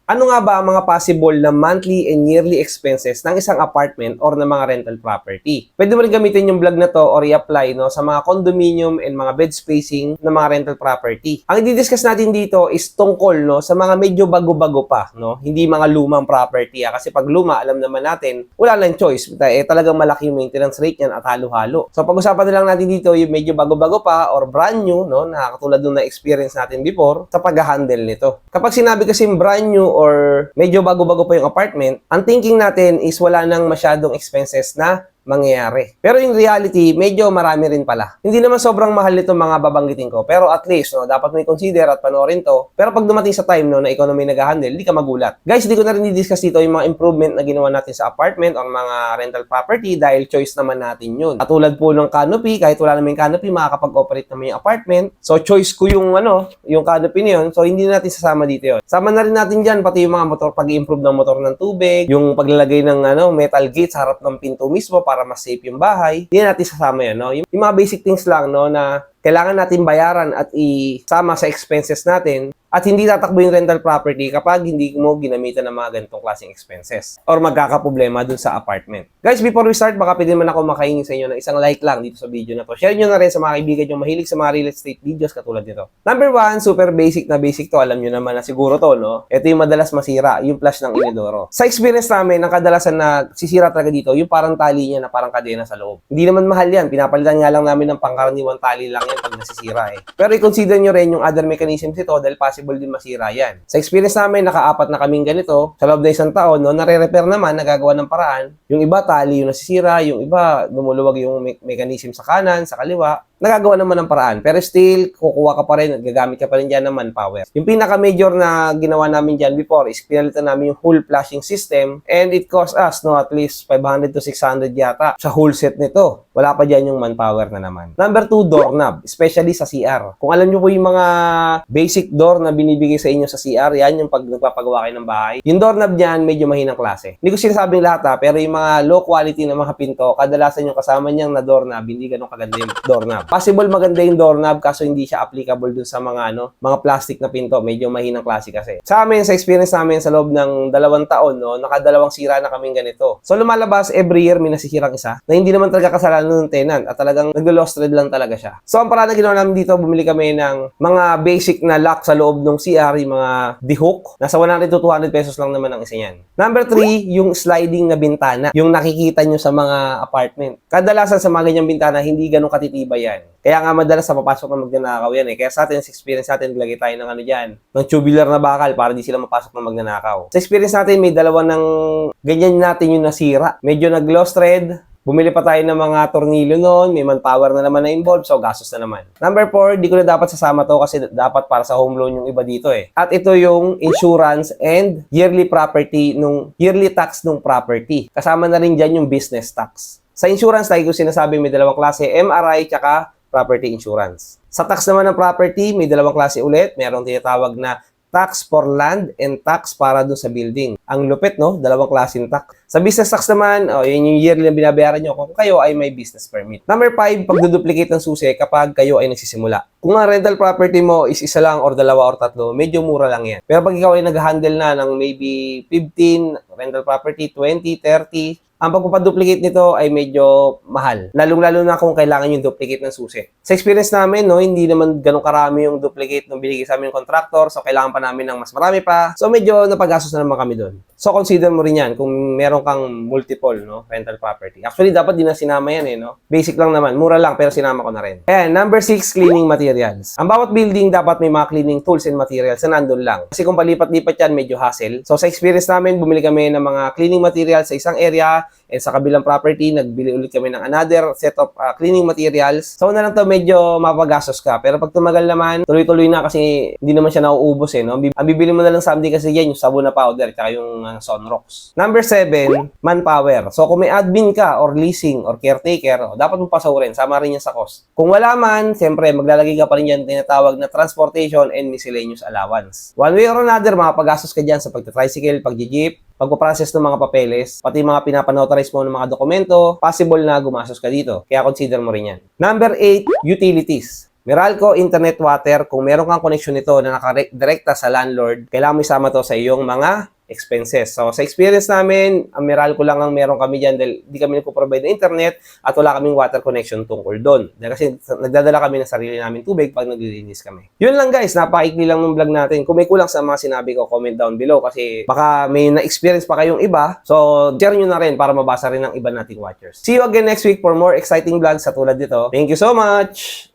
Ano nga ba ang mga possible na monthly and yearly expenses ng isang apartment or ng mga rental property? Pwede mo rin gamitin yung vlog na to or i-apply no, sa mga condominium and mga bed spacing ng mga rental property. Ang i-discuss natin dito is tungkol no, sa mga medyo bago-bago pa. No? Hindi mga lumang property. Kasi pag luma, alam naman natin, wala lang choice. Talagang malaki yung maintenance rate niyan at halo-halo. So pag-usapan na lang natin dito yung medyo bago-bago pa or brand new, no, na katulad nung na-experience natin before sa pag-handle nito. Kapag sinabi kasi brand new or medyo bago-bago pa yung apartment, ang thinking natin is wala nang masyadong expenses na mangyayari. Pero in reality, medyo marami rin pala. Hindi naman sobrang mahal nitong mga babanggitin ko, pero at least, no, dapat mo i-consider at panoorin to. Pero pag dumating sa time, no, na ikaw na may nag-handle, hindi ka magulat. Guys, hindi ko na rin i-discuss dito yung mga improvement na ginawa natin sa apartment o mga rental property dahil choice naman natin yun. Katulad po ng canopy, kahit wala naman yung canopy, makakapag-operate naman yung apartment. So, choice ko yung, yung canopy na yun. So, hindi natin sasama dito yun. Sama na rin natin dyan, pati yung mga motor, pag-improve ng motor ng tubig, yung paglalagay ng metal gate sa harap ng pinto mismo para mas safe yung bahay. Hindi natin sasama yan, no? Yung mga basic things lang, no, na kailangan natin bayaran at isama sa expenses natin at hindi tatakbo yung rental property kapag hindi mo ginamitan ng mga ganitong klaseng expenses or magkakaproblema dun sa apartment. Guys, before we start, baka pwede naman ako makahingi sa inyo ng isang like lang dito sa video na to. Share nyo na rin sa mga kaibigan nyo mahilig sa mga real estate videos katulad nito. Number 1, super basic na basic to. Alam nyo naman na siguro to, no? Ito yung madalas masira, yung flush ng inodoro. Sa experience namin, ang kadalasan na sisira talaga dito, yung parang tali niya na parang kadena sa loob. Hindi naman mahal yan. Pinapalitan nga lang namin ng pangkaraniwang tali lang yan pag nasisira eh. Pero i-consider nyo rin yung other mechanisms ito dahil possible din masira yan. Sa experience namin, naka-4 na kaming ganito. Sa loob na isang taon, no, nare-repair naman, nagagawa ng paraan. Yung iba, tali yung nasisira. Yung iba, lumuluwag yung mechanism sa kanan, sa kaliwa. Nagagawa naman ng paraan. Pero still, kukuha ka pa rin at gagamit ka pa rin dyan ng manpower. Yung pinaka-major na ginawa namin dyan before is pinalitan namin yung whole flushing system and it cost us no, at least 500 to 600 yata sa whole set nito. Wala pa dyan yung manpower na naman. Number 2, doorknob. Especially sa CR. Kung alam nyo po yung mga basic door na binibigay sa inyo sa CR, yan yung pag nagpapagawa kayo ng bahay. Yung doorknob dyan, medyo mahinang klase. Hindi ko sinasabing lahat pero yung mga low quality na mga pinto, kadalasan yung kasama niyang na doorknob, hindi ganun kaganda yung doorknob. Possible maganda yung doorknob kaso hindi siya applicable dun sa mga mga plastic na pinto. Medyo mahinang klase kasi. Sa amin, sa experience namin sa loob ng 2 taon, no, nakadalawang sira na kaming ganito. So lumalabas every year may nasisirang isa na hindi naman talaga kasalanan ng tenant at talagang nag-lost thread lang talaga siya. So ang paraan na ginawa namin dito, bumili kami ng mga basic na lock sa loob ng CR, yung mga D-hook. Nasa 100 to 200 pesos lang naman ang isa yan. Number 3, yung sliding na bintana. Yung nakikita nyo sa mga apartment. Kadalasan sa mga ganyang bintana, hindi ganun katitibay yan. Kaya nga madalas sa papasok na magnanakaw yan eh. Kaya sa atin, sa experience natin, lagay tayo ng ng tubular na bakal para di sila mapasok na magnanakaw. Sa experience natin, may dalawa ng ganyan natin yung nasira. Medyo nag-lost thread. Bumili pa tayo ng mga tornilyo noon, may manpower na naman na involved, so gastos na naman. Number 4, di ko na dapat sasama to kasi dapat para sa home loan yung iba dito eh. At ito yung insurance and yearly tax nung property. Kasama na rin dyan yung business tax. Sa insurance, tayo ko sinasabi may dalawang klase, MRI tsaka property insurance. Sa tax naman ng property, may dalawang klase ulit. Merong tinatawag na tax for land and tax para doon sa building. Ang lupit, no? Dalawang klaseng tax. Sa business tax naman, yun yung yearly na binabayaran nyo kung kayo ay may business permit. Number 5, pagduduplicate ng susi kapag kayo ay nagsisimula. Kung ang rental property mo is isa lang or 2 or 3, medyo mura lang yan. Pero pag ikaw ay nag-handle na ng maybe 15, rental property, 20, 30, ang pagpapaduplicate nito ay medyo mahal. Lalong-lalo na kung kailangan yung duplicate ng susi. Sa experience namin, no, hindi naman ganun karami yung duplicate ng binigay sa amin ng contractor. So, kailangan pa namin ng mas marami pa. So, medyo napagastos na naman kami doon. So, consider mo rin yan kung meron kang multiple rental property. Actually, dapat din na sinama yan no? Basic lang naman. Mura lang, pero sinama ko na rin. Ayan, number 6, cleaning materials. Ang bawat building dapat may mga cleaning tools and materials na nandun lang. Kasi kung palipat-lipat yan, medyo hassle. So, sa experience namin, bumili kami ng mga cleaning materials sa isang area. And sa kabilang property, nagbili ulit kami ng another set of cleaning materials. So, na lang to medyo mapagastos ka. Pero pag tumagal naman, tuloy-tuloy na kasi hindi naman siya nauubos no? Ang bibili mo na lang someday kasi yan, yung sabon na powder, tsaka yung Sunrox. Number 7, manpower. So, kung may admin ka, or leasing, or caretaker, dapat mo pasahurin. Sama rin yan sa cost. Kung wala man, siyempre, maglalagay ka pa rin yan tinatawag na transportation and miscellaneous allowance. One way or another, mapapagastos ka dyan sa pagta-tricycle, pag-jeep, pagpo-process ng mga papeles, pati mga pinapanotarize mo ng mga dokumento, possible na gumastos ka dito. Kaya consider mo rin yan. Number 8, utilities. Meralco Internet Water, kung meron kang connection nito na nakadirekta sa landlord, kailangan mo isama to sa iyong mga expenses. So, sa experience namin, ang Meralco lang ang meron kami dyan dahil di kami nagpo-provide ng internet at wala kaming water connection tungkol doon. Dahil kasi nagdadala kami ng sarili namin tubig pag naglilinis kami. Yun lang guys, napakaikli lang ng vlog natin. Kung may kulang sa mga sinabi ko, comment down below kasi baka may na-experience pa kayong iba. So, share nyo na rin para mabasa rin ng iba nating watchers. See you again next week for more exciting vlogs sa tulad dito. Thank you so much!